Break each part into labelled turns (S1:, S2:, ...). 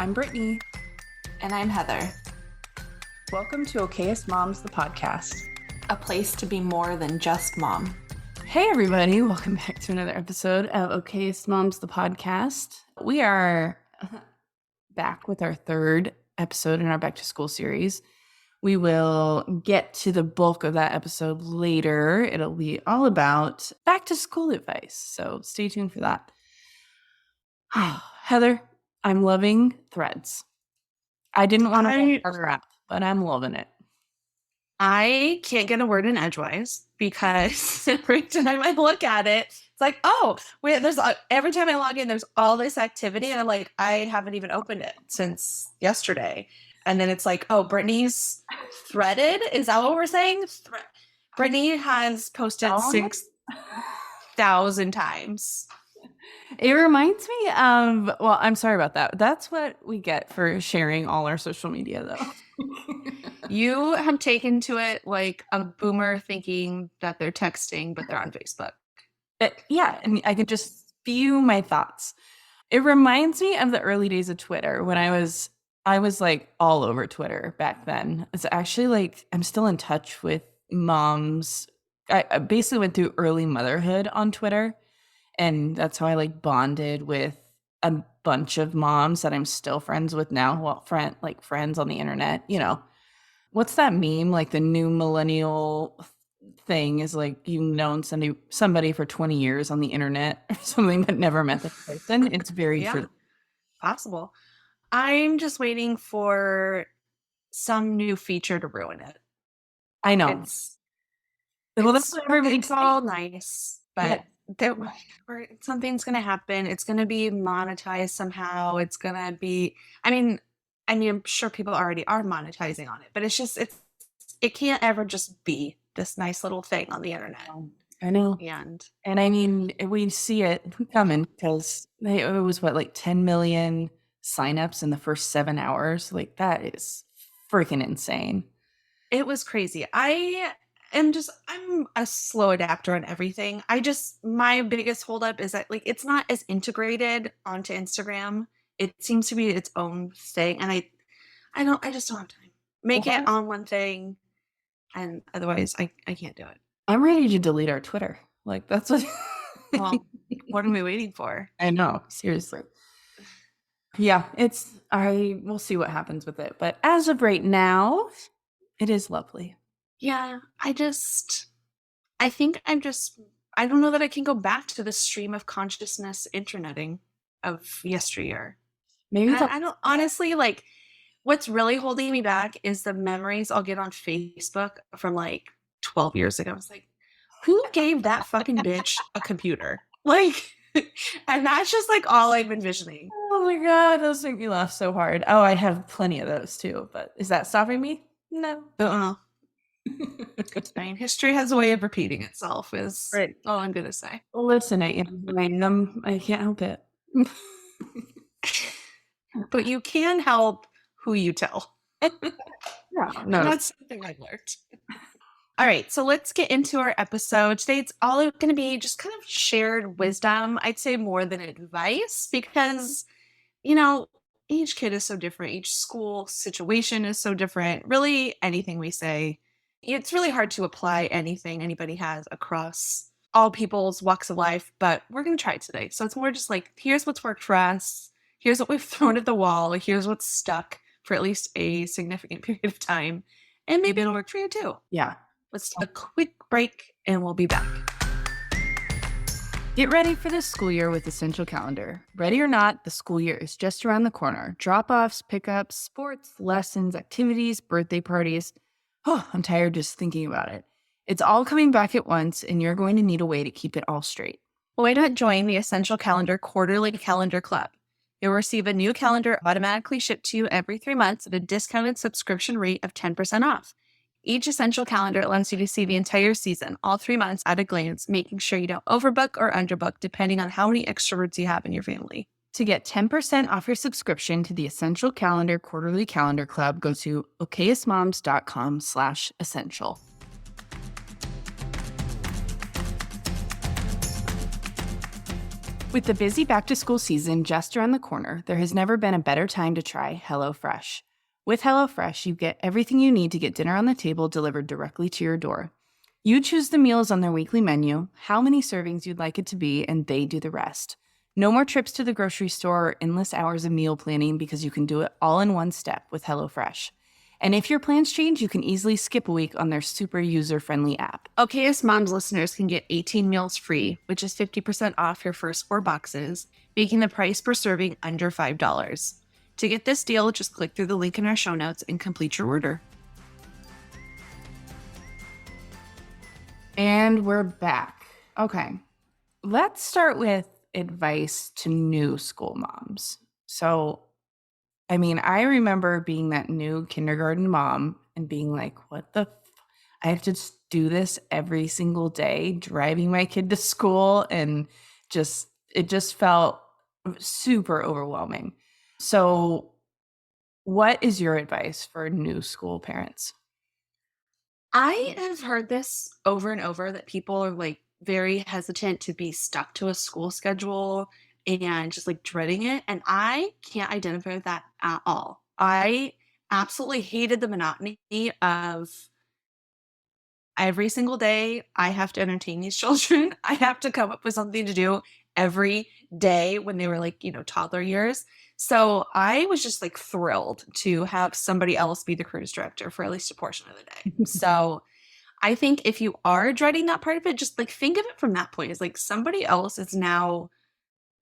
S1: I'm Brittany.
S2: And I'm Heather.
S1: Welcome to Okayest Moms, the podcast.
S2: A place to be more than just mom.
S1: Hey, everybody. Welcome back to another episode of Okayest Moms, the podcast. We are back with our third episode in our back to school series. We will get to the bulk of that episode later. It'll be all about back to school advice. So stay tuned for that. Heather, I'm loving Threads. I didn't want to other app, but I'm loving it.
S2: I can't get a word in edgewise because every time I look at it, it's like, oh, wait, every time I log in, there's all this activity. And I'm like, I haven't even opened it since yesterday. And then it's like, oh, Brittany's threaded. Is that what we're saying? Brittany has posted 6,000 times.
S1: It reminds me of, well, I'm sorry about that. That's what we get for sharing all our social media, though.
S2: You have taken to it like a boomer thinking that they're texting, but they're on Facebook.
S1: Yeah, and I can just spew my thoughts. It reminds me of the early days of Twitter when I was like all over Twitter back then. It's actually like I'm still in touch with moms. I basically went through early motherhood on Twitter. And that's how I like bonded with a bunch of moms that I'm still friends with now. Well, friends on the internet, you know. What's that meme? Like the new millennial thing is like you've known somebody for 20 years on the internet or something but never met the person. It's very true.
S2: Possible. I'm just waiting for some new feature to ruin it.
S1: I know.
S2: That's what everybody's all nice, but
S1: yeah.
S2: Something's going to happen. It's going to be monetized somehow. It's going to be, I mean, I'm sure people already are monetizing on it, but it can't ever just be this nice little thing on the internet.
S1: I know. And I mean, we see it coming because it was like 10 million signups in the first 7 hours. Like that is freaking insane.
S2: It was crazy. I'm a slow adapter on everything. My biggest holdup is that like it's not as integrated onto Instagram. It seems to be its own thing, and I just don't have time. Make it on one thing, and otherwise I can't do it.
S1: I'm ready to delete our Twitter. Like that's what.
S2: Well, what are we waiting for?
S1: I know, seriously. Yeah, we'll see what happens with it, but as of right now, it is lovely.
S2: Yeah, I don't know that I can go back to the stream of consciousness interneting of yesteryear.
S1: Maybe
S2: I don't honestly like what's really holding me back is the memories I'll get on Facebook from like 12 years ago. It's like, who gave that fucking bitch a computer? Like, and that's just like all I'm envisioning.
S1: Oh my God, those make me laugh so hard. Oh, I have plenty of those too, but is that stopping me? No.
S2: I mean, history has a way of repeating itself is
S1: right.
S2: All I'm going to say.
S1: Listen, I can't help it.
S2: But you can help who you tell.
S1: Yeah, no.
S2: That's something I've learned. All right, so let's get into our episode. Today it's all going to be just kind of shared wisdom. I'd say more than advice because, each kid is so different. Each school situation is so different. Really, anything we say, it's really hard to apply anything anybody has across all people's walks of life, but we're going to try it today. So it's more just like, here's what's worked for us. Here's what we've thrown at the wall. Here's what's stuck for at least a significant period of time. And maybe it'll work for you too.
S1: Yeah.
S2: Let's take a quick break and we'll be back.
S1: Get ready for the school year with Essential Calendar. Ready or not, the school year is just around the corner. Drop-offs, pickups, sports, lessons, activities, birthday parties. Oh, I'm tired just thinking about it. It's all coming back at once, and you're going to need a way to keep it all straight.
S2: Why not join the Essential Calendar Quarterly Calendar Club? You'll receive a new calendar automatically shipped to you every 3 months at a discounted subscription rate of 10% off. Each Essential Calendar allows you to see the entire season, all 3 months at a glance, making sure you don't overbook or underbook depending on how many extroverts you have in your family.
S1: To get 10% off your subscription to the Essential Calendar Quarterly Calendar Club, go to okayestmoms.com/essential. With the busy back to school season just around the corner, there has never been a better time to try HelloFresh. With HelloFresh, you get everything you need to get dinner on the table delivered directly to your door. You choose the meals on their weekly menu, how many servings you'd like it to be, and they do the rest. No more trips to the grocery store or endless hours of meal planning because you can do it all in one step with HelloFresh. And if your plans change, you can easily skip a week on their super user-friendly app.
S2: Okayest Moms listeners can get 18 meals free, which is 50% off your first 4 boxes, making the price per serving under $5. To get this deal, just click through the link in our show notes and complete your order.
S1: And we're back. Okay. Let's start with advice to new school moms. So, I remember being that new kindergarten mom and being like, what the I have to just do this every single day, driving my kid to school, and it just felt super overwhelming. So, what is your advice for new school parents?
S2: I have heard this over and over that people are like very hesitant to be stuck to a school schedule and just like dreading it. And I can't identify with that at all. I absolutely hated the monotony of every single day I have to entertain these children. I have to come up with something to do every day when they were like, toddler years. So I was just like thrilled to have somebody else be the cruise director for at least a portion of the day. So I think if you are dreading that part of it, just like think of it from that point. It's like somebody else is now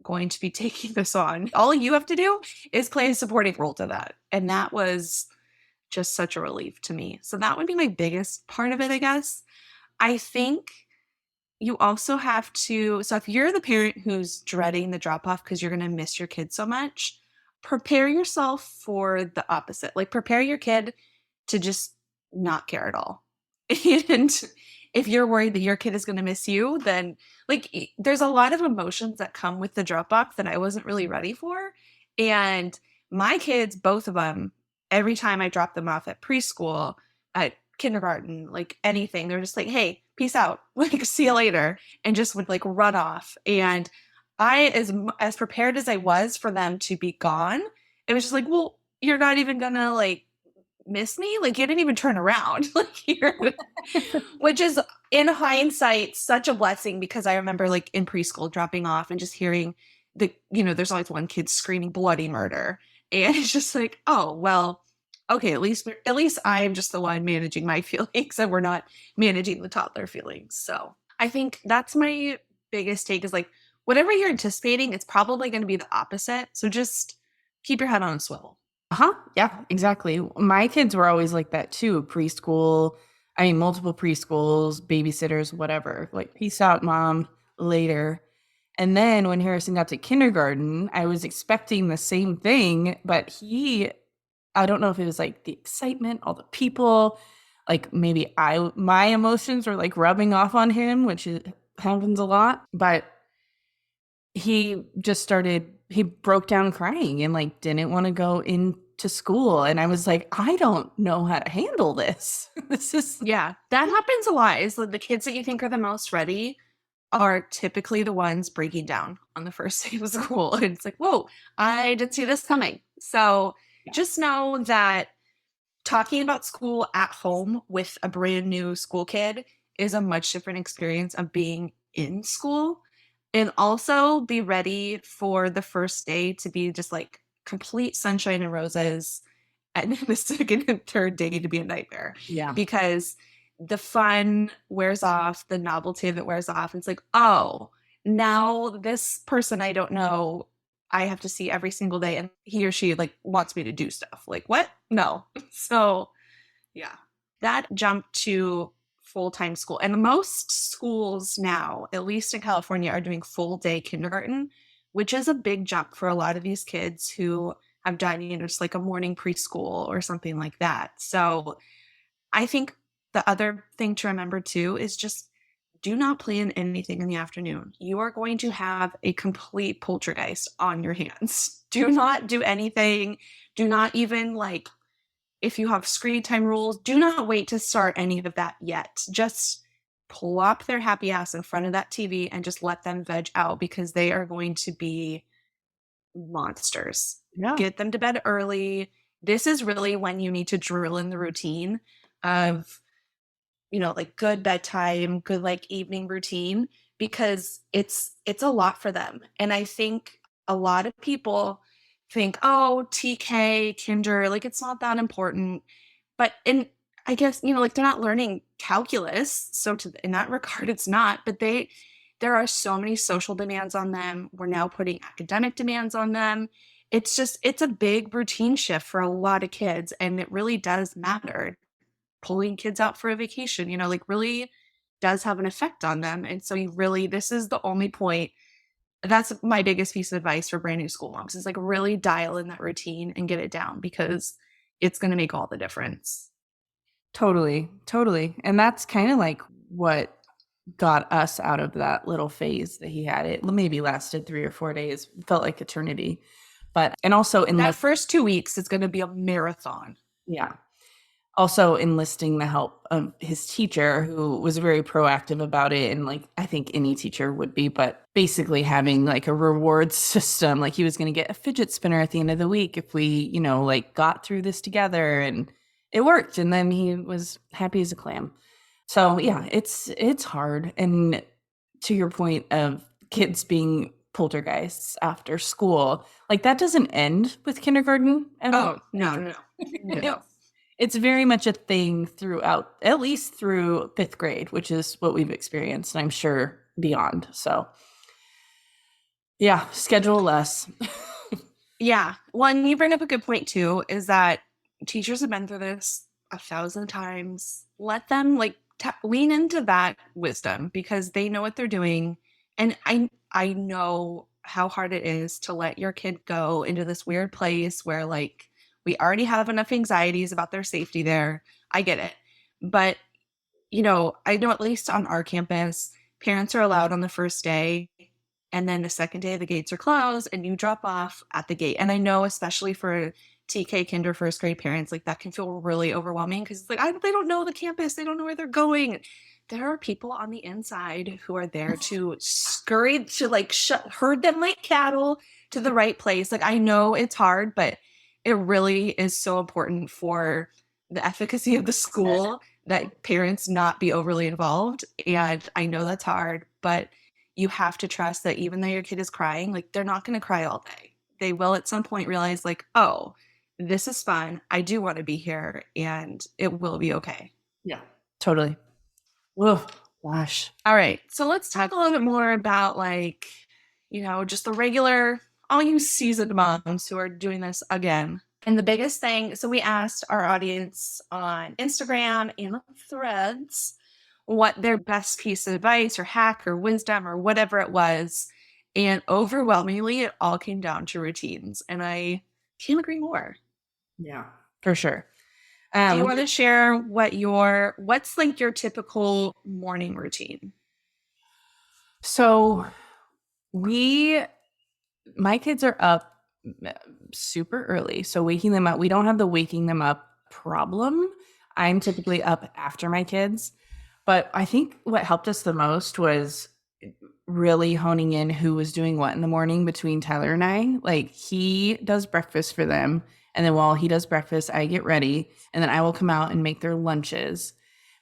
S2: going to be taking this on. All you have to do is play a supporting role to that. And that was just such a relief to me. So that would be my biggest part of it, I guess. I think you also have to, so if you're the parent who's dreading the drop off because you're going to miss your kid so much, prepare yourself for the opposite. Like prepare your kid to just not care at all. And if you're worried that your kid is going to miss you, then there's a lot of emotions that come with the drop off that I wasn't really ready for. And my kids, both of them, every time I drop them off at preschool, at kindergarten, like anything, they're just like, hey, peace out, like see you later, and just would like run off. And as prepared as I was for them to be gone, it was just like, well, you're not even gonna like miss me, like you didn't even turn around. Like you're which is in hindsight such a blessing because I remember like in preschool dropping off and just hearing there's always one kid screaming bloody murder, and it's just like, oh well, okay, at least I'm just the one managing my feelings and we're not managing the toddler feelings. So I think that's my biggest take is like whatever you're anticipating, it's probably going to be the opposite, so just keep your head on a swivel.
S1: Uh-huh. Yeah, exactly. My kids were always like that too. Preschool, multiple preschools, babysitters, whatever. Like, peace out, mom, later. And then when Harrison got to kindergarten, I was expecting the same thing, but I don't know if it was like the excitement, all the people, like maybe my emotions were like rubbing off on him, happens a lot, but he broke down crying and like didn't want to go into school. And I was like, I don't know how to handle this.
S2: Yeah, that happens a lot. Is like the kids that you think are the most ready are typically the ones breaking down on the first day of school. And it's like, whoa, I didn't see this coming. So just know that talking about school at home with a brand new school kid is a much different experience of being in school. And also be ready for the first day to be just like complete sunshine and roses, and then the second and third day to be a nightmare.
S1: Yeah.
S2: Because the fun wears off, the novelty of it wears off. It's like, oh, now this person I don't know, I have to see every single day, and he or she like wants me to do stuff. Like, what? No. So yeah, that jump to full-time school. And most schools now, at least in California, are doing full day kindergarten, which is a big jump for a lot of these kids who have done, just like a morning preschool or something like that. So I think the other thing to remember too is just do not plan anything in the afternoon. You are going to have a complete poltergeist on your hands. Do not do anything. Do not even like, if you have screen time rules, do not wait to start any of that yet. Just plop their happy ass in front of that TV and just let them veg out because they are going to be monsters.
S1: Yeah.
S2: Get them to bed early. This is really when you need to drill in the routine of, like good bedtime, good like evening routine because it's a lot for them. And I think a lot of people think, "Oh, TK, kinder, like it's not that important." But in I guess, like they're not learning calculus, so in that regard it's not, but there are so many social demands on them. We're now putting academic demands on them. It's a big routine shift for a lot of kids and it really does matter. Pulling kids out for a vacation, like really does have an effect on them. And so this is the only point. That's my biggest piece of advice for brand new school moms is like really dial in that routine and get it down because it's going to make all the difference.
S1: Totally, totally. And that's kind of like what got us out of that little phase that he had. It maybe lasted 3 or 4 days, felt like eternity. But, and also in
S2: That
S1: like,
S2: first 2 weeks is going to be a marathon.
S1: yeah, also enlisting the help of his teacher who was very proactive about it, and like I think any teacher would be, but basically having like a reward system, like he was going to get a fidget spinner at the end of the week if we like got through this together, and it worked, and then he was happy as a clam. So yeah, it's hard. And to your point of kids being poltergeists after school, like that doesn't end with kindergarten at all.
S2: Oh, no, no, no. No.
S1: It's very much a thing throughout, at least through 5th grade, which is what we've experienced, and I'm sure beyond. So, yeah, schedule less.
S2: Yeah. One, you bring up a good point too, is that teachers have been through this 1,000 times. Let them lean into that wisdom because they know what they're doing. And I know how hard it is to let your kid go into this weird place where like we already have enough anxieties about their safety there. I get it. But I know at least on our campus, parents are allowed on the first day. And then the second day, the gates are closed and you drop off at the gate. And I know, especially for TK, kinder, first grade parents, like that can feel really overwhelming because it's like, they don't know the campus. They don't know where they're going. There are people on the inside who are there to scurry, to like herd them like cattle to the right place. Like, I know it's hard, but it really is so important for the efficacy of the school that parents not be overly involved. And I know that's hard, but you have to trust that even though your kid is crying, like they're not going to cry all day. They will at some point realize, like, oh, this is fun. I do want to be here and it will be okay.
S1: Yeah, totally. Oh, gosh.
S2: All right. So let's talk a little bit more about just the regular, all you seasoned moms who are doing this again. And the biggest thing, so we asked our audience on Instagram and Threads what their best piece of advice or hack or wisdom or whatever it was. And overwhelmingly, it all came down to routines. And I can't agree more.
S1: Yeah, for sure.
S2: Do you want to share what's like your typical morning routine?
S1: So my kids are up super early. So waking them up, we don't have the waking them up problem. I'm typically up after my kids. But I think what helped us the most was really honing in who was doing what in the morning between Tyler and I. Like he does breakfast for them. And then while he does breakfast, I get ready. And then I will come out and make their lunches.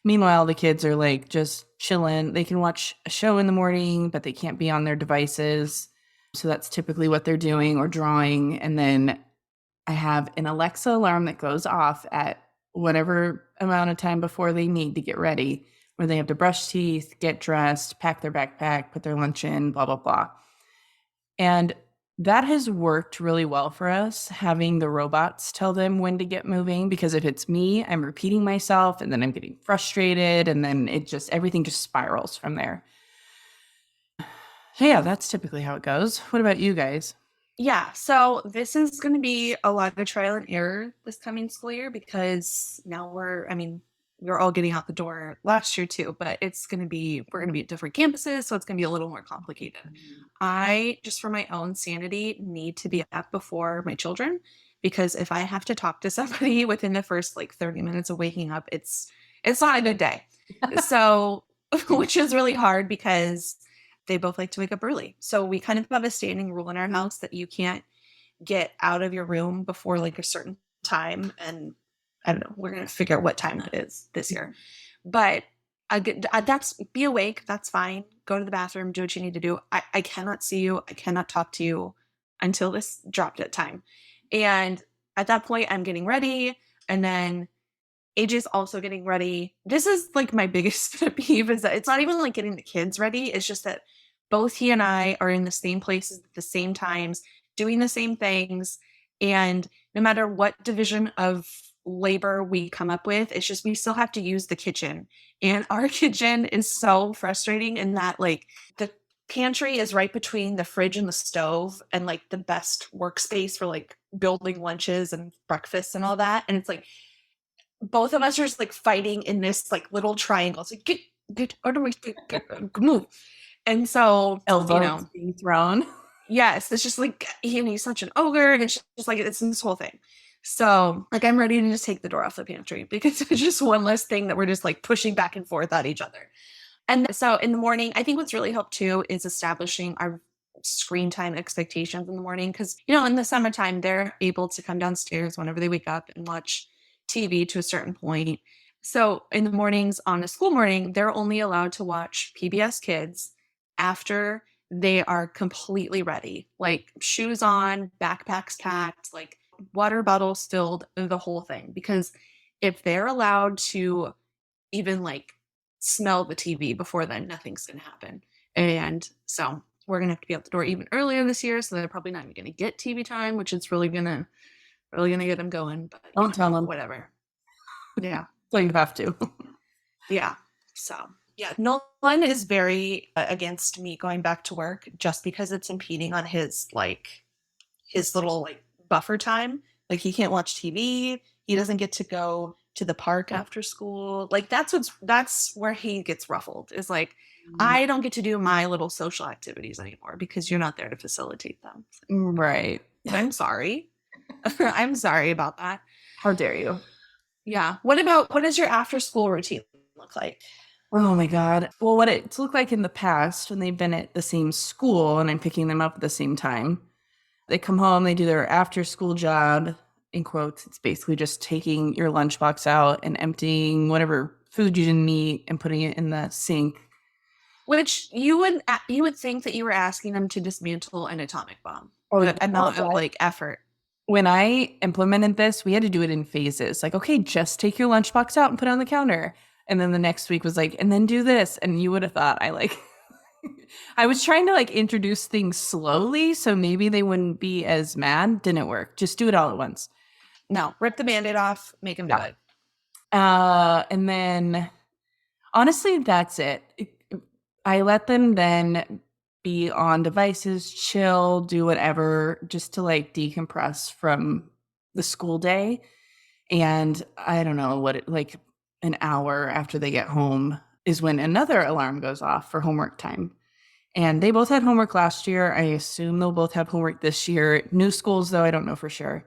S1: Meanwhile, the kids are like just chilling. They can watch a show in the morning, but they can't be on their devices. So that's typically what they're doing or drawing. And then I have an Alexa alarm that goes off at whatever amount of time before they need to get ready, where they have to brush teeth, get dressed, pack their backpack, put their lunch in, blah, blah, blah. And that has worked really well for us, having the robots tell them when to get moving, because if it's me, I'm repeating myself and then I'm getting frustrated and then everything just spirals from there. So yeah, that's typically how it goes. What about you guys?
S2: Yeah, so this is going to be a lot of trial and error this coming school year because now we're all getting out the door last year too, but we're going to be at different campuses, so it's going to be a little more complicated. I, just for my own sanity, need to be up before my children because if I have to talk to somebody within the first 30 minutes of waking up, it's not a good day. So which is really hard because they both like to wake up early. So we kind of have a standing rule in our house that you can't get out of your room before like a certain time. And I don't know, we're going to figure out what time it is this year. But that's be awake. That's fine. Go to the bathroom, do what you need to do. I cannot see you. I cannot talk to you until this drop dead time. And at that point, I'm getting ready. And then AJ's also getting ready. This is like my biggest pet peeve is that it's not even like getting the kids ready. It's just that both he and I are in the same places at the same times, doing the same things. And no matter what division of labor we come up with, it's just we still have to use the kitchen. And our kitchen is so frustrating in that like the pantry is right between the fridge and the stove and like the best workspace for like building lunches and breakfasts and all that. And it's like both of us are just like fighting in this like little triangle. It's like get out of my move. And so,
S1: Elbows being thrown.
S2: yes, it's just like he's such an ogre, and it's just like it's this whole thing. So like I'm ready to just take the door off the pantry because it's just one less thing that we're just like pushing back and forth at each other. And so in the morning, I think what's really helped too is establishing our screen time expectations in the morning. Cause, in the summertime, they're able to come downstairs whenever they wake up and watch TV to a certain point. So in the mornings on a school morning, they're only allowed to watch PBS Kids after they are completely ready, like shoes on, backpacks packed, like water bottles filled, the whole thing. Because if they're allowed to even like smell the TV before then, nothing's going to happen. And so we're going to have to be out the door even earlier this year. So they're probably not even going to get TV time, which is really gonna get them going. But
S1: Don't tell them.
S2: whatever. Yeah.
S1: So you have to.
S2: Yeah. So yeah, Nolan is very against me going back to work just because it's impeding on his little like buffer time. Like he can't watch TV. He doesn't get to go to the park after school. Like that's where he gets ruffled. Is like I don't get to do my little social activities anymore because you're not there to facilitate them.
S1: Right.
S2: I'm sorry. I'm sorry about that.
S1: How dare you?
S2: Yeah. What does your after school routine look like?
S1: Oh my God. Well, what it's looked like in the past when they've been at the same school and I'm picking them up at the same time, they come home, they do their after school job, in quotes. It's basically just taking your lunchbox out and emptying whatever food you didn't eat and putting it in the sink.
S2: Which you would think that you were asking them to dismantle an atomic bomb.
S1: Or
S2: The amount of like effort.
S1: when I implemented this, we had to do it in phases. Like, okay, just take your lunchbox out and put it on the counter. And then the next week was like, and then do this. And you would have thought I like I was trying to like introduce things slowly so maybe they wouldn't be as mad. Didn't work. Just do it all at once.
S2: No, rip the band-aid off, make them do it.
S1: And then honestly, that's it. I let them then be on devices, chill, do whatever, just to like decompress from the school day. And I don't know like an hour after they get home is when another alarm goes off for homework time. And they both had homework last year. I assume they'll both have homework this year. New schools, though, I don't know for sure.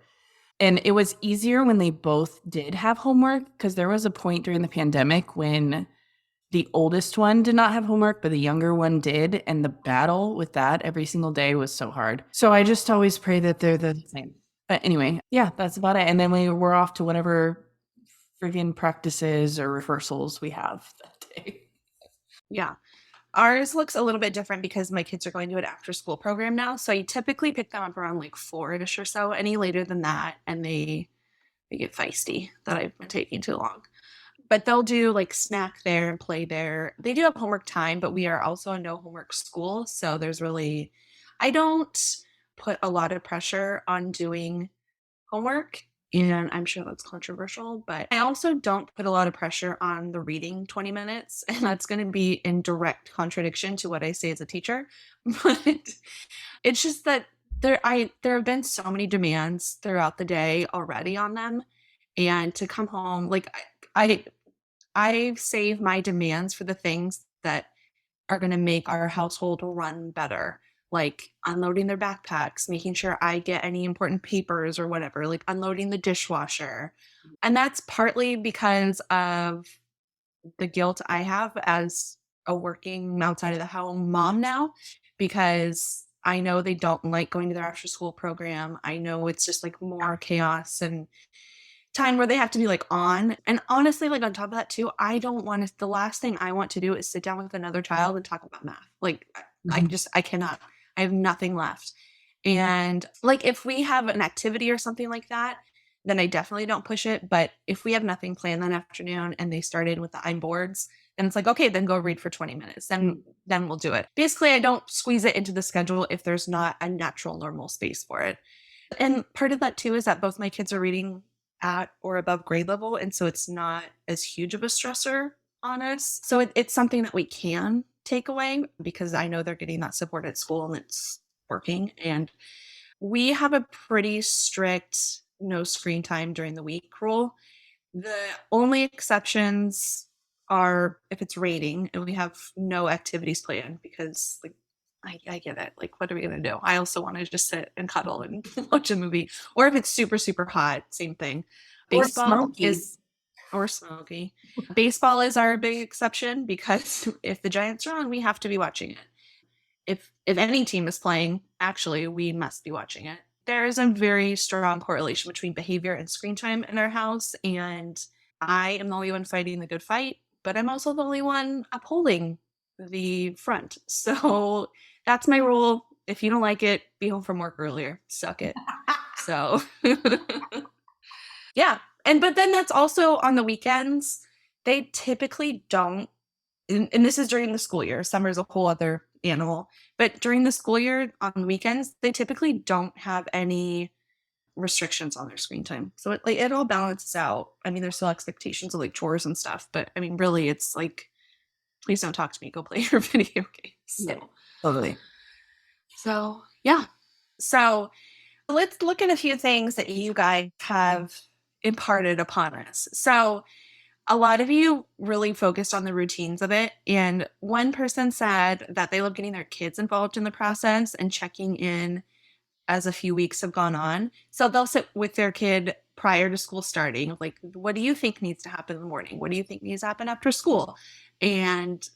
S1: And it was easier when they both did have homework because there was a point during the pandemic when the oldest one did not have homework, but the younger one did. And the battle with that every single day was so hard. So I just always pray that they're the same. But anyway, yeah, that's about it. And then we were off to whatever friggin' practices or rehearsals we have that day.
S2: Yeah. Ours looks a little bit different because my kids are going to an after school program now. So I typically pick them up around like 4-ish or so. Any later than that, and they get feisty that I've been taking too long. But they'll do like snack there and play there. They do have homework time, but we are also a no homework school. So I don't put a lot of pressure on doing homework. And I'm sure that's controversial, but I also don't put a lot of pressure on the reading 20 minutes. And that's going to be in direct contradiction to what I say as a teacher. But it's just that there have been so many demands throughout the day already on them. And to come home, like I save my demands for the things that are going to make our household run better, like unloading their backpacks, making sure I get any important papers or whatever, like unloading the dishwasher. And that's partly because of the guilt I have as a working outside of the home mom now because I know they don't like going to their after school program. I know it's just like more chaos and time where they have to be like on. And honestly, like on top of that too, I don't want to, the last thing I want to do is sit down with another child and talk about math. Like
S1: Mhm.
S2: I cannot. I have nothing left. And like if we have an activity or something like that, then I definitely don't push it. But if we have nothing planned that afternoon and they started with the I'm boards, then it's like, okay, then go read for 20 minutes. Then we'll do it. Basically, I don't squeeze it into the schedule if there's not a natural normal space for it. And part of that too is that both my kids are reading at or above grade level. And so it's not as huge of a stressor on us. So it's something that we can take away because I know they're getting that support at school and it's working. And we have a pretty strict no screen time during the week rule. The only exceptions are if it's raining and we have no activities planned because like I get it. Like, what are we gonna do? I also want to just sit and cuddle and watch a movie. Or if it's super, super hot, same thing.
S1: Or
S2: Baseball
S1: smoky.
S2: is or smoky. Baseball is our big exception because if the Giants are on, we have to be watching it. If any team is playing, actually, we must be watching it. There is a very strong correlation between behavior and screen time in our house, and I am the only one fighting the good fight, but I'm also the only one upholding the front. So that's my rule. If you don't like it, be home from work earlier. Suck it. So yeah. And but then that's also on the weekends. They typically don't and this is during the school year. Summer is a whole other animal. But during the school year on the weekends, they typically don't have any restrictions on their screen time. So it all balances out. I mean, there's still expectations of like chores and stuff, but I mean, really, it's like, please don't talk to me. Go play your video games.
S1: Yeah, totally.
S2: So yeah. So let's look at a few things that you guys have imparted upon us. So a lot of you really focused on the routines of it. And one person said that they love getting their kids involved in the process and checking in as a few weeks have gone on. So they'll sit with their kid prior to school starting, like, what do you think needs to happen in the morning? What do you think needs to happen after school? And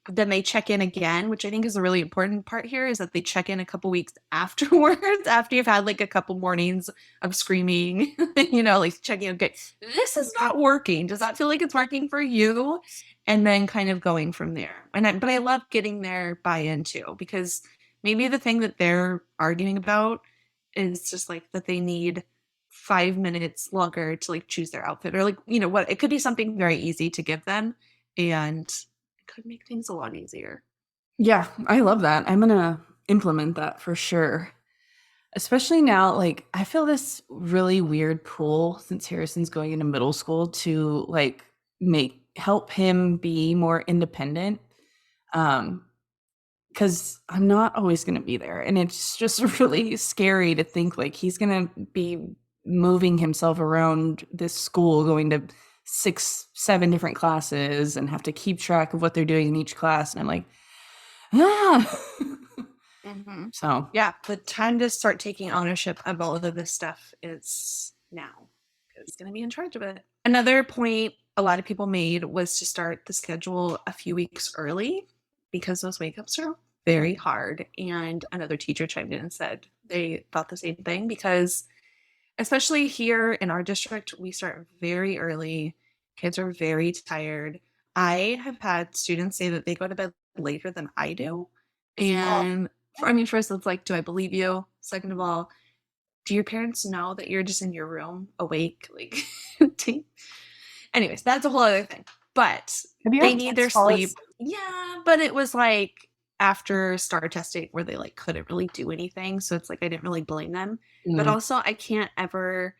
S2: then they check in again, which I think is a really important part here is that they check in a couple weeks afterwards, after you've had like a couple mornings of screaming, like checking, okay, this is not working. Does that feel like it's working for you? And then kind of going from there. But I love getting their buy-in too, because maybe the thing that they're arguing about is just like that they need 5 minutes longer to like choose their outfit or like, what, it could be something very easy to give them. And could make things a lot easier.
S1: Yeah, I love that. I'm gonna implement that for sure. Especially now, like I feel this really weird pull since Harrison's going into middle school to like make help him be more independent. Because I'm not always gonna be there. And it's just really scary to think like he's gonna be moving himself around this school, going to 6, 7 different classes and have to keep track of what they're doing in each class. And I'm like, ah.
S2: Mm-hmm.
S1: So
S2: Yeah, the time to start taking ownership of all of this stuff is now because he's going to be in charge of it. Another point a lot of people made was to start the schedule a few weeks early because those wake ups are very hard. And another teacher chimed in and said they thought the same thing because, especially here in our district, we start very early. Kids are very tired. I have had students say that they go to bed later than I do. And first, it's like, do I believe you? Second of all, do your parents know that you're just in your room awake? Like, anyways, that's a whole other thing. But
S1: have you
S2: they
S1: had
S2: need
S1: kids
S2: their
S1: fall
S2: sleep.
S1: asleep?
S2: Yeah, but it was like after star testing where they like couldn't really do anything. So it's like I didn't really blame them. But
S1: Mm.
S2: also, I can't ever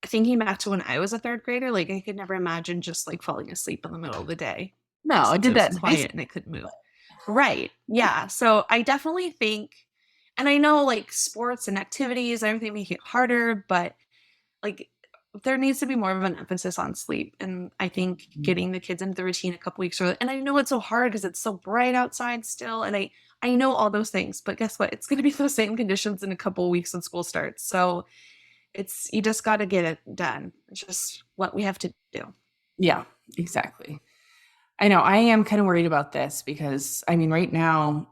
S2: thinking back to when I was a third grader, like I could never imagine just like falling asleep in the middle of the day
S1: No, I
S2: since
S1: did
S2: it was
S1: that in high
S2: quiet
S1: school.
S2: and it could move. Right. Yeah. So I definitely think, and I know like sports and activities, everything make it harder, but like there needs to be more of an emphasis on sleep. And I think getting the kids into the routine a couple weeks early, and I know it's so hard because it's so bright outside still. And I know all those things, but guess what? It's going to be those same conditions in a couple of weeks when school starts. So you just got to get it done. It's just what we have to do.
S1: Yeah, exactly. I know I am kind of worried about this because I mean, right now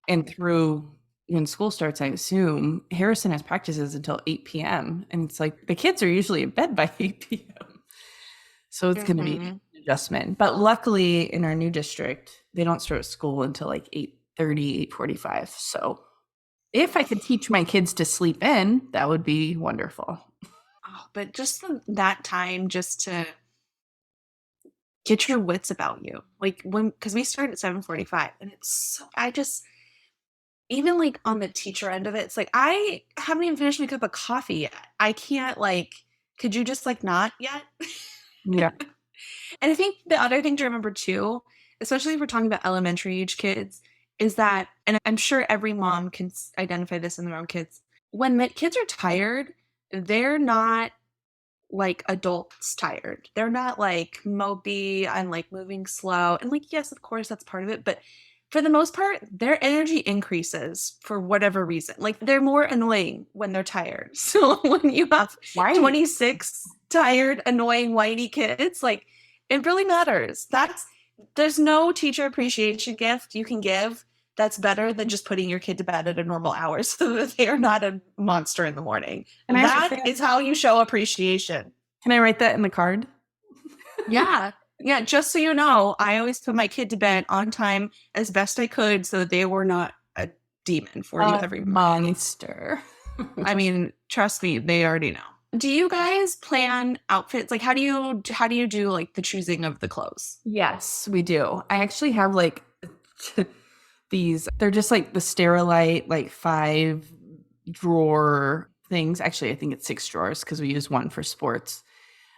S1: and through when school starts, I assume Harrison has practices until 8 p.m. And it's like the kids are usually in bed by 8 p.m. So it's going to be
S2: Mhm.
S1: an adjustment. But luckily in our new district, they don't start school until like 8:30, 8:45. So if I could teach my kids to sleep in, that would be wonderful.
S2: Oh, but just that time just to get your wits about you. Like when, because we start at 7:45, and it's so, I just, even like on the teacher end of it, it's like I haven't even finished my cup of coffee yet. I can't like, could you just like not yet?
S1: Yeah.
S2: And I think the other thing to remember too, especially if we're talking about elementary age kids, is that, and I'm sure every mom can identify this in their own kids, when the kids are tired, they're not like adults tired. They're not like mopey and like moving slow. And like, yes, of course, that's part of it. But for the most part, their energy increases for whatever reason. Like they're more annoying when they're tired. So when you have
S1: Right.
S2: 26 tired, annoying, whiny kids, like it really matters. There's no teacher appreciation gift you can give that's better than just putting your kid to bed at a normal hour so that they are not a monster in the morning.
S1: Can I write
S2: That
S1: that?
S2: is how you show appreciation.
S1: Can I write that in the card?
S2: Yeah. Yeah. Just so you know, I always put my kid to bed on time as best I could so that they were not a demon for you every morning.
S1: Monster.
S2: I mean, trust me, they already know. Do you guys plan outfits? Like how do you do like the choosing of the clothes?
S1: Yes, we do. I actually have like these, they're just like the Sterilite, like 5 drawer things. Actually, I think it's 6 drawers because we use one for sports.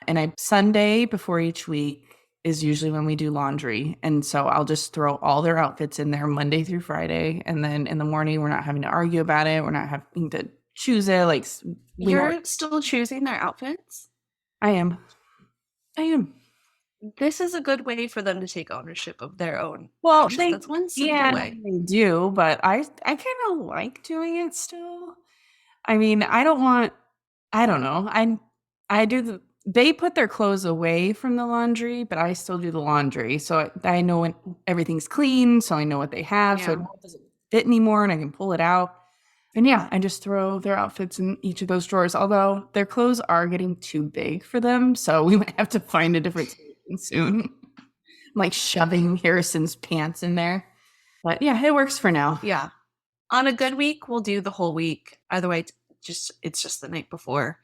S1: And I Sunday before each week is usually when we do laundry. And so I'll just throw all their outfits in there Monday through Friday. And then in the morning, we're not having to argue about it. We're not having to choose it. Like we know
S2: You're still choosing their outfits?
S1: I am. I am.
S2: This is a good way for them to take ownership of their own
S1: Well,
S2: actions. That's one simple
S1: yeah,
S2: way.
S1: they do, but I kind of like doing it still. I mean, I don't know. I do they put their clothes away from the laundry, but I still do the laundry. So I know when everything's clean, so I know what they have, so I
S2: Yeah.
S1: know it doesn't fit anymore and I can pull it out. And yeah, I just throw their outfits in each of those drawers, although their clothes are getting too big for them, so we might have to find a different solution soon. Like shoving Harrison's pants in there. But yeah, it works for now.
S2: Yeah. On a good week, we'll do the whole week. Either way, it's just the night before.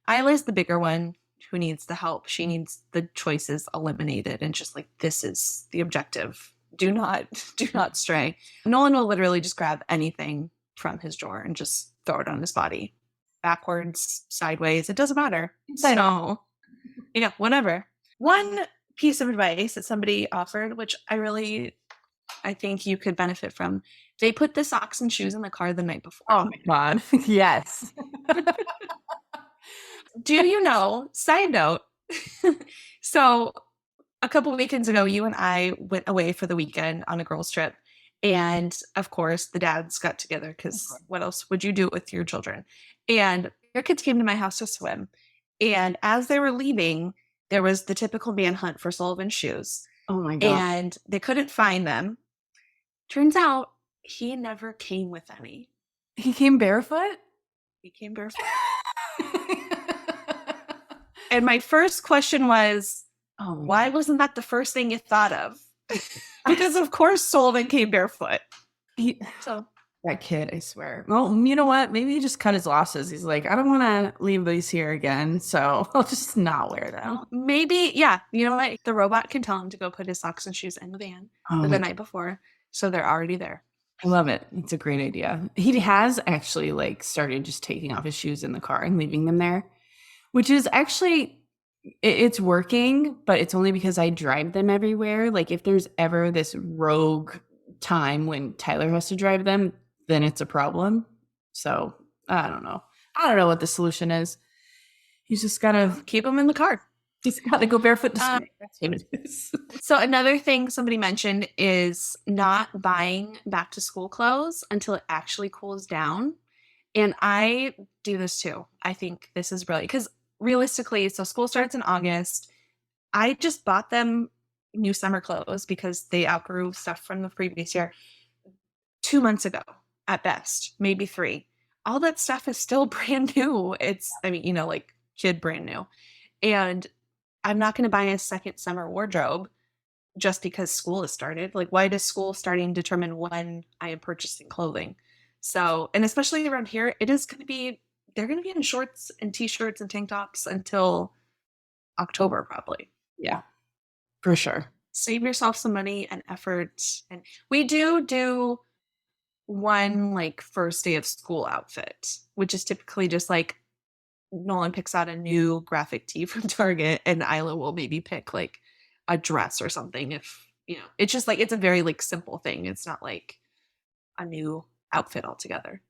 S2: Isla's the bigger one who needs the help. She needs the choices eliminated and just like this is the objective. Do not do not stray. Nolan will literally just grab anything from his drawer and just throw it on his body. Backwards, sideways, it doesn't matter.
S1: Inside out.
S2: So, whatever. One piece of advice that somebody offered, which I think you could benefit from. They put the socks and shoes in the car the night before.
S1: Oh my God. Yes.
S2: Do you know, side note, so a couple of weekends ago, you and I went away for the weekend on a girls' trip. And of course, the dads got together because what else would you do with your children? And your kids came to my house to swim. And as they were leaving, there was the typical manhunt for Sullivan's shoes.
S1: Oh my God.
S2: And they couldn't find them. Turns out he never came with any.
S1: He came barefoot?
S2: He came barefoot. And my first question was,
S1: Oh,
S2: why wasn't that the first thing you thought of? Because of course Sullivan came barefoot.
S1: he,
S2: So
S1: that kid, I swear. Well, you know what? Maybe he just cut his losses. He's like, I don't want to leave these here again, so I'll just not wear them.
S2: maybe, yeah, you know what? The robot can tell him to go put his socks and shoes in the van
S1: Oh
S2: the
S1: my,
S2: night before. So they're already there.
S1: I love it. It's a great idea. He has actually like started just taking off his shoes in the car and leaving them there, which is actually it's working, but it's only because I drive them everywhere. Like if there's ever this rogue time when Tyler has to drive them, then it's a problem. So I don't know. I don't know what the solution is. He's just gotta
S2: Keep them in the car.
S1: he's gotta go barefoot to swim. That's what it is.
S2: So another thing somebody mentioned is not buying back to school clothes until it actually cools down. And I do this too. I think this is brilliant because realistically, so school starts in August. I just bought them, new summer clothes because they outgrew stuff from the previous year 2 months ago at best, maybe three. All that stuff is still brand new. It's, I mean, like kid brand new. And I'm not going to buy a second summer wardrobe just because school has started. Like, why does school starting determine when I am purchasing clothing? So, and especially around here, it is going to be, they're going to be in shorts and t-shirts and tank tops until October, probably.
S1: Yeah, for sure.
S2: Save yourself some money and effort. And we do one like first day of school outfit, which is typically just like Nolan picks out a new graphic tee from Target and Isla will maybe pick like a dress or something if, it's just like it's a very like simple thing. It's not like a new outfit altogether.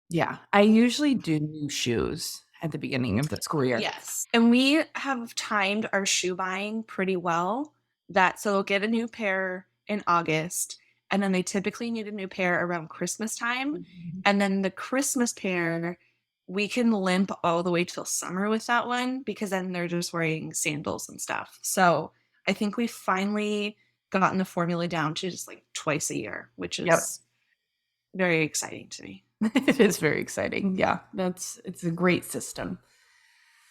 S1: Yeah, I usually do new shoes at the beginning of the school year.
S2: Yes. And we have timed our shoe buying pretty well. That so they'll get a new pair in August, and then they typically need a new pair around Christmas time.
S1: Mhm.
S2: And then the Christmas pair, we can limp all the way till summer with that one because then they're just wearing sandals and stuff. So I think we finally gotten the formula down to just like twice a year, which
S1: Yep.
S2: is very exciting to me.
S1: It is very exciting. Yeah, it's a great system.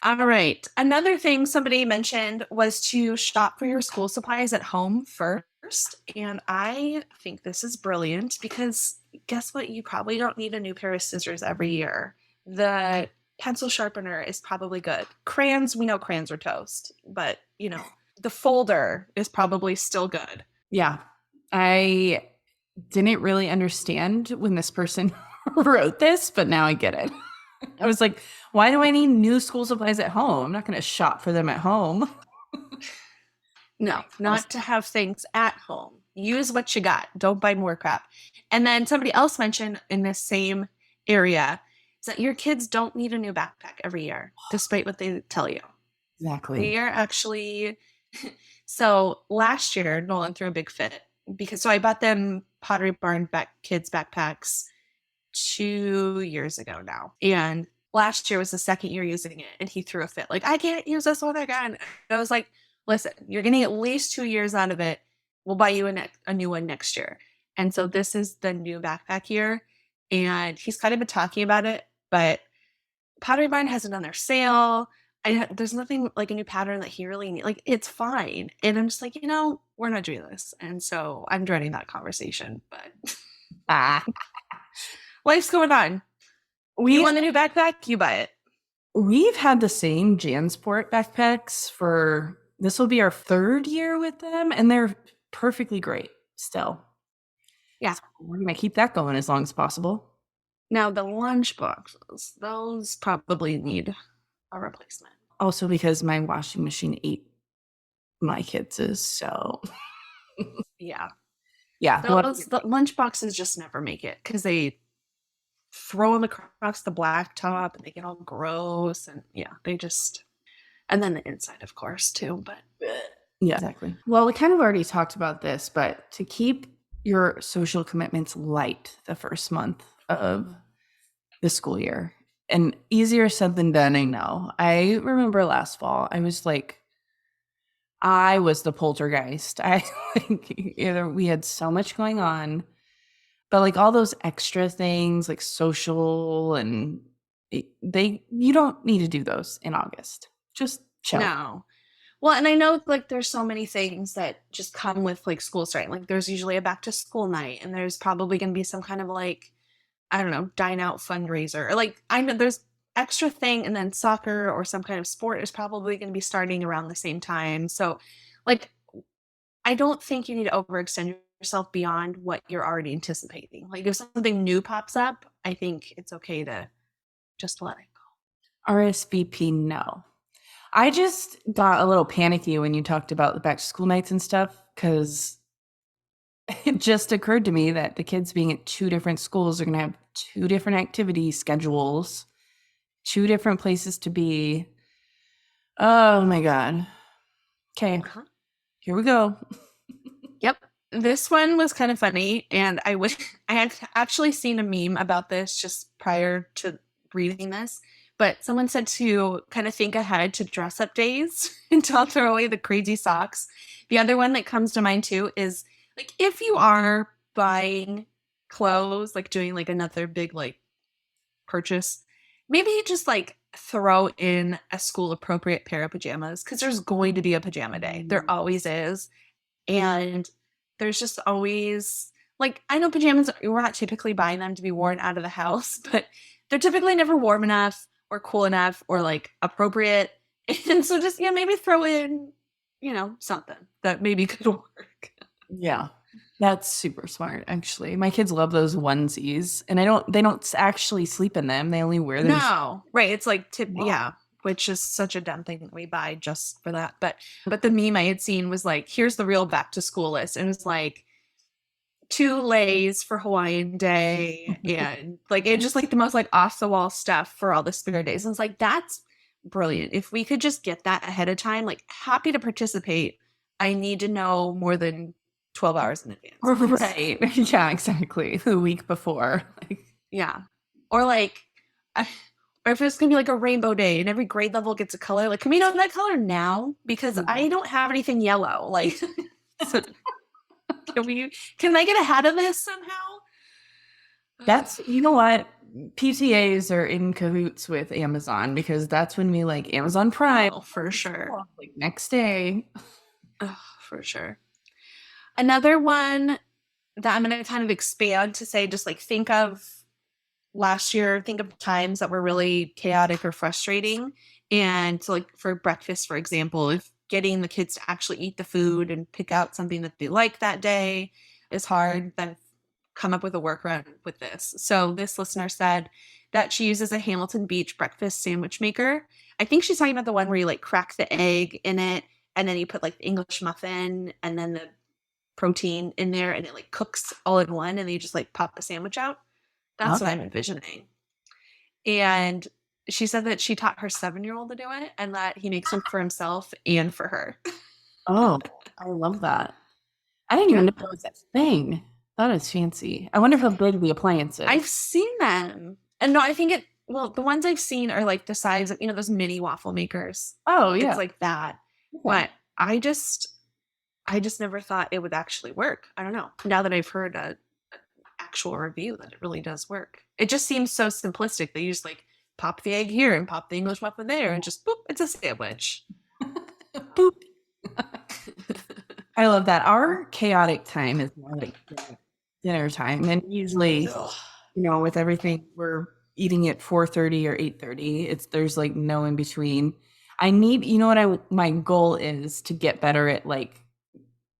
S2: All right. Another thing somebody mentioned was to shop for your school supplies at home first. And I think this is brilliant because guess what? You probably don't need a new pair of scissors every year. The pencil sharpener is probably good. Crayons, we know crayons are toast, but the folder is probably still good.
S1: Yeah. I didn't really understand when this person wrote this, but now I get it. I was like, why do I need new school supplies at home? I'm not going to shop for them at home.
S2: No, not to have things at home. Use what you got. Don't buy more crap. And then somebody else mentioned in this same area is that your kids don't need a new backpack every year, despite what they tell you.
S1: Exactly.
S2: They are actually so last year Nolan threw a big fit because so I bought them Pottery Barn kids backpacks 2 years ago now. And last year was the second year using it, and he threw a fit. Like, I can't use this one again. And I was like, listen, you're getting at least 2 years out of it. We'll buy you a new one next year. And so this is the new backpack year. And he's kind of been talking about it, but Pottery Barn hasn't done their sale. There's nothing like a new pattern that he really needs. Like, it's fine. And I'm just like, we're not doing this. And so I'm dreading that conversation, but
S1: Ah,
S2: life's going on. You want a new backpack? You buy it.
S1: we've had the same JanSport backpacks for this will be our third year with them, and they're perfectly great still.
S2: Yeah.
S1: So we're gonna keep that going as long as possible.
S2: Now the lunch boxes, those probably need a replacement.
S1: Also because my washing machine ate my kids', so
S2: Yeah.
S1: yeah.
S2: The lunch boxes just never make it because they throw them across the blacktop and they get all gross and yeah, and then the inside, of course, too. But
S1: yeah, exactly. Well, we kind of already talked about this, but to keep your social commitments light the first month of the school year, and easier said than done, I know. I remember last fall, I was the poltergeist. We had so much going on, but like all those extra things like social and you don't need to do those in August. Just chill.
S2: no. Well, and I know like there's so many things that just come with like school starting. Like there's usually a back to school night, and there's probably going to be some kind of like, I don't know, dine out fundraiser. Or like I know there's extra thing, and then soccer or some kind of sport is probably going to be starting around the same time. So, like, I don't think you need to overextend yourself beyond what you're already anticipating. Like if something new pops up, I think it's okay to just let it go.
S1: RSVP, no. I just got a little panicky when you talked about the back to school nights and stuff because it just occurred to me that the kids being at two different schools are going to have two different activity schedules, two different places to be. Oh my God. Okay, here we go.
S2: Yep. This one was kind of funny, and I had actually seen a meme about this just prior to reading this, But someone said to kind of think ahead to dress up days and don't throw away the crazy socks. The other one that comes to mind too is like if you are buying clothes, like doing like another big like purchase, maybe just like throw in a school appropriate pair of pajamas because there's going to be a pajama day. There always is. And there's just always like I know pajamas we're not typically buying them to be worn out of the house, but they're typically never warm enough or cool enough or like appropriate. And so just yeah, maybe throw in, something that maybe could work.
S1: Yeah. That's super smart, actually. My kids love those onesies, and they don't actually sleep in them. They only wear them.
S2: No, right. It's like yeah, which is such a dumb thing that we buy just for that. But the meme I had seen was like, here's the real back to school list. And it was like two lays for Hawaiian Day and like it just like the most like off the wall stuff for all the spirit days. And it's like that's brilliant. If we could just get that ahead of time, like happy to participate. I need to know more than 12 hours in advance.
S1: Right. Yeah, exactly. The week before. Like,
S2: Yeah. Or like, or if it's gonna be like a rainbow day and every grade level gets a color, like, can we know that color now? Because I don't have anything yellow. Like, so can I get ahead of this somehow?
S1: that's, you know what? PTAs are in cahoots with Amazon because that's when we like Amazon Prime.
S2: Oh, for sure.
S1: Like next day.
S2: Oh, for sure. Another one that I'm going to kind of expand to say, just like think of last year, think of times that were really chaotic or frustrating. And so, like for breakfast, for example, if getting the kids to actually eat the food and pick out something that they like that day is hard, then come up with a workaround with this. So this listener said that she uses a Hamilton Beach breakfast sandwich maker. I think she's talking about the one where you like crack the egg in it and then you put like the English muffin and then the protein in there and it like cooks all in one and then you just like pop the sandwich out. That's what I'm envisioning. And she said that she taught her 7-year-old to do it and that he makes them for himself and for her.
S1: Oh, I love that. I didn't even know that was a thing. That is fancy. I wonder how big the appliance is.
S2: I've seen them. And no, I think the ones I've seen are like the size of, those mini waffle makers.
S1: Oh, yeah.
S2: It's like that. Yeah. But I just never thought it would actually work. I don't know. Now that I've heard an actual review that it really does work. It just seems so simplistic. They just like pop the egg here and pop the English muffin there and just boop, it's a sandwich.
S1: Boop. I love that. Our chaotic time is more like dinner time. And usually, with everything, we're eating at 4:30 or 8:30. There's like no in between. I need, my goal is to get better at like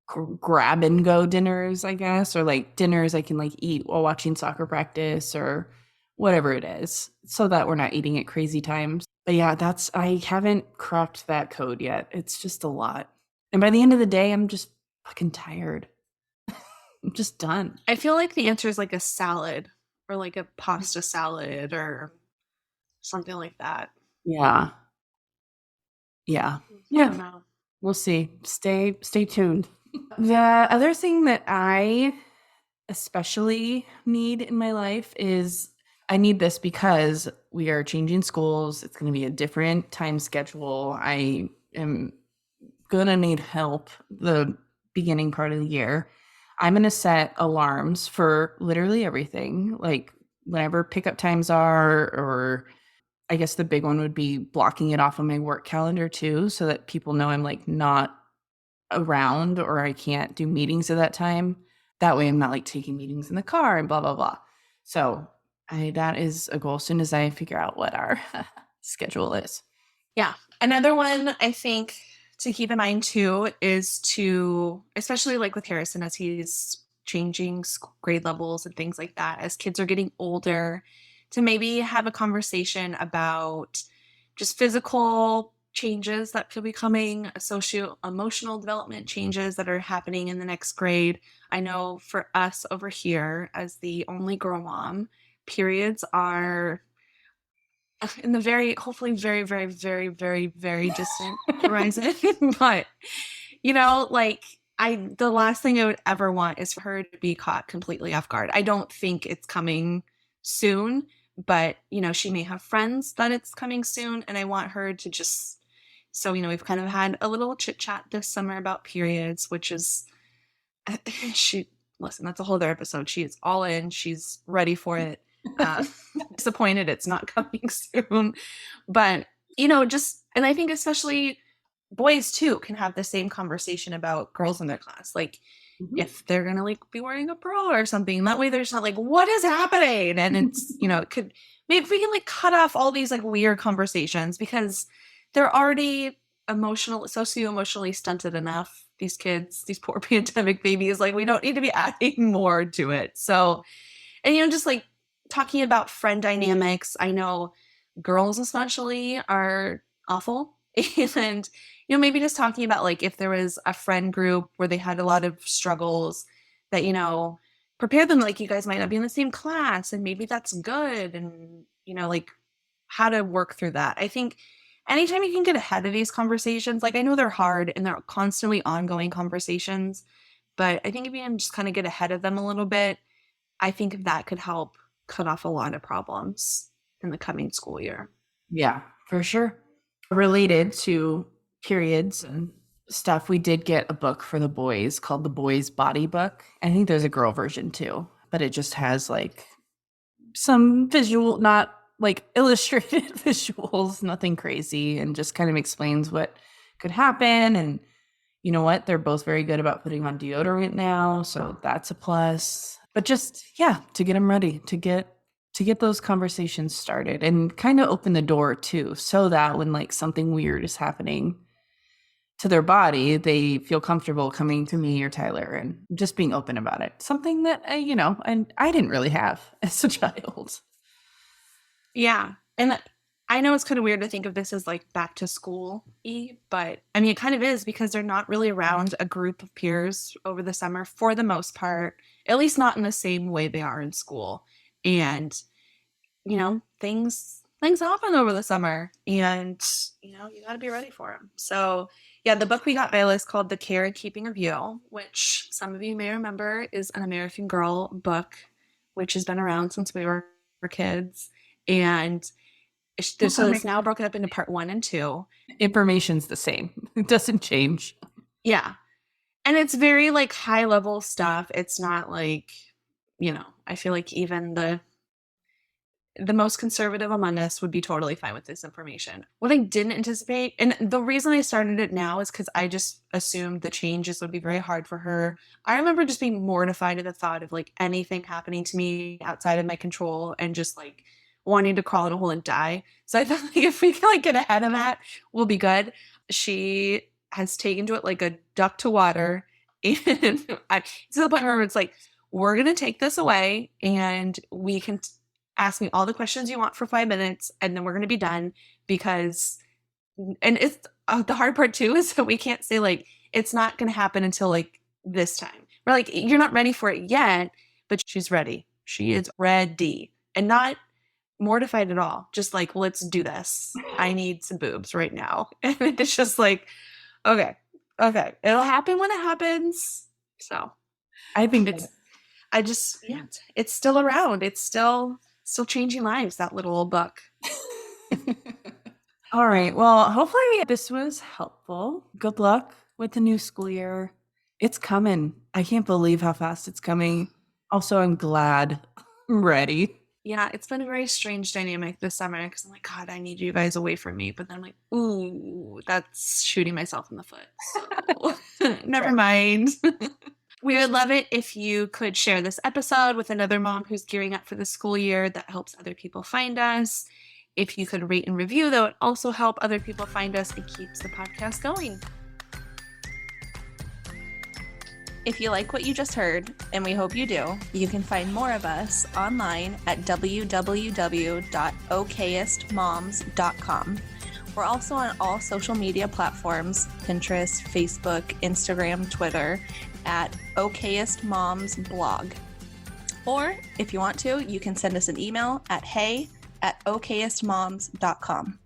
S1: grab and go dinners, I guess, or like dinners I can like eat while watching soccer practice or whatever it is, so that we're not eating at crazy times. But yeah, I haven't cracked that code yet. It's just a lot. And by the end of the day, I'm just fucking tired. I'm just done.
S2: I feel like the answer is like a salad or like a pasta salad or something like that.
S1: Yeah. Yeah. Yeah. We'll see. Stay tuned. The other thing that I especially need in my life is I need this because we are changing schools. It's going to be a different time schedule. I am going to need help the beginning part of the year. I'm going to set alarms for literally everything, like whenever pickup times are, or I guess the big one would be blocking it off on my work calendar too, so that people know I'm like not around or I can't do meetings at that time. That way I'm not like taking meetings in the car and blah, blah, blah. So that is a goal as soon as I figure out what our schedule is.
S2: Yeah. Another one I think to keep in mind too is to, especially like with Harrison as he's changing grade levels and things like that, as kids are getting older, to maybe have a conversation about just physical changes that could be coming, socio-emotional development changes that are happening in the next grade. I know for us over here, as the only girl mom, periods are in the hopefully very, very, very, very, very distant horizon. But, like the last thing I would ever want is for her to be caught completely off guard. I don't think it's coming soon, but, she may have friends that it's coming soon. And I want her to just, so, we've kind of had a little chit chat this summer about periods, which is, she, listen, that's a whole other episode. She is all in. She's ready for it. Disappointed it's not coming soon. But, and I think especially boys too can have the same conversation about girls in their class. Like, if they're gonna be wearing a bra or something, that way there's not what is happening? And it's, it could, maybe if we can cut off all these weird conversations, because they're already socio-emotionally stunted enough. These kids, these poor pandemic babies, we don't need to be adding more to it. So, and just talking about friend dynamics, I know girls especially are awful. And, maybe just talking about if there was a friend group where they had a lot of struggles that, prepare them, you guys might not be in the same class and maybe that's good. And, how to work through that. I think anytime you can get ahead of these conversations, I know they're hard and they're constantly ongoing conversations, but I think if you can just kind of get ahead of them a little bit, I think that could help cut off a lot of problems in the coming school year.
S1: Yeah, for sure. Related to periods and stuff, we did get a book for the boys called The Boys Body Book. I think there's a girl version too, but it just has some visual, not illustrated visuals, nothing crazy, and just kind of explains what could happen. And you know what? They're both very good about putting on deodorant now, so that's a plus. But just, yeah, to get them ready, to get those conversations started and kind of open the door too, so that when something weird is happening to their body, they feel comfortable coming to me or Tyler and just being open about it. Something that and I didn't really have as a child.
S2: Yeah. And I know it's kind of weird to think of this as back to school-y, but I mean, it kind of is, because they're not really around a group of peers over the summer for the most part, at least not in the same way they are in school. And, things happen over the summer, and, you got to be ready for them. So yeah, the book we got Viola is called The Care and Keeping of You, which some of you may remember is an American Girl book, which has been around since we were kids. And so it's now broken up into part 1 and 2.
S1: Information's the same. It doesn't change.
S2: Yeah. And it's very high level stuff. It's not I feel even the most conservative among us would be totally fine with this information. What I didn't anticipate, and the reason I started it now is because I just assumed the changes would be very hard for her. I remember just being mortified at the thought of anything happening to me outside of my control and just wanting to crawl in a hole and die. So I thought if we can get ahead of that, we'll be good. She has taken to it like a duck to water. And to the point where it's we're going to take this away and we can ask me all the questions you want for 5 minutes and then we're going to be done, because, and it's the hard part too, is that we can't say it's not going to happen until this time. We're you're not ready for it yet, but she's ready. She is ready and not mortified at all. Just let's do this. I need some boobs right now. And it's just okay, it'll happen when it happens. So
S1: I think
S2: it's still around. It's still changing lives, that little old book.
S1: All right. Well, hopefully this was helpful. Good luck with the new school year. It's coming. I can't believe how fast it's coming. Also, I'm glad I'm ready.
S2: Yeah, it's been a very strange dynamic this summer, because I'm God, I need you guys away from me. But then I'm ooh, that's shooting myself in the foot. So never mind. We would love it if you could share this episode with another mom who's gearing up for the school year. That helps other people find us. If you could rate and review, that would also help other people find us and keeps the podcast going.
S3: If you like what you just heard, and we hope you do, you can find more of us online at www.okayestmoms.com. We're also on all social media platforms, Pinterest, Facebook, Instagram, Twitter, at Okayest Moms Blog. Or if you want to, you can send us an email at hey@okayestmoms.com.